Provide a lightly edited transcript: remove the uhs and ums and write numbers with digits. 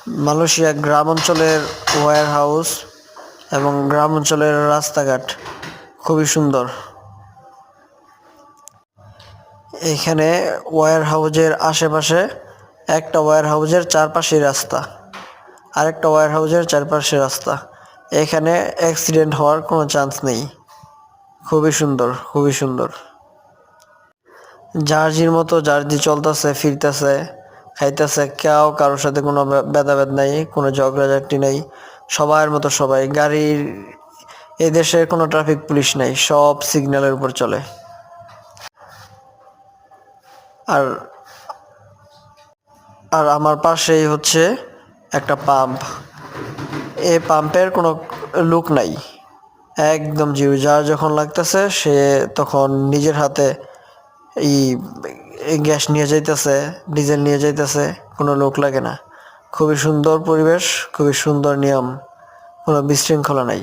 Malaysia গ্রাম অঞ্চলের wire house এবং গ্রাম অঞ্চলের রাস্তাঘাট খুবই সুন্দর। এখানে ওয়্যার হাউজের আশেপাশে একটা ওয়্যার হাউজের চারপাশে রাস্তা, আরেকটা ওয়্যার হাউজের চারপাশে রাস্তা। এখানে অ্যাক্সিডেন্ট হওয়ার কোনো চান্স নেই। খুবই সুন্দর, খুবই সুন্দর। জার্জির মতো জার্জি চলতেছে, ফিরতেছে, খাইতেছে, কেউ কারোর সাথে কোনো ভেদাভেদ নাই, কোনো ঝগড়াঝাটি নেই, সবার মতো সবাই। গাড়ির এদেশে কোনো ট্রাফিক পুলিশ নাই, সব সিগন্যালের উপর চলে। আর আর আমার পাশেই হচ্ছে একটা পাম্প। এই পাম্পের কোনো লুক নাই, একদম জিরো। যার যখন লাগতেছে সে তখন নিজের হাতে এই গ্যাস নিয়ে যাইতেছে, ডিজেল নিয়ে যাইতেছে, কোনো লোক লাগে না। খুবই সুন্দর পরিবেশ, খুবই সুন্দর নিয়ম, কোনো বিশৃঙ্খলা নাই।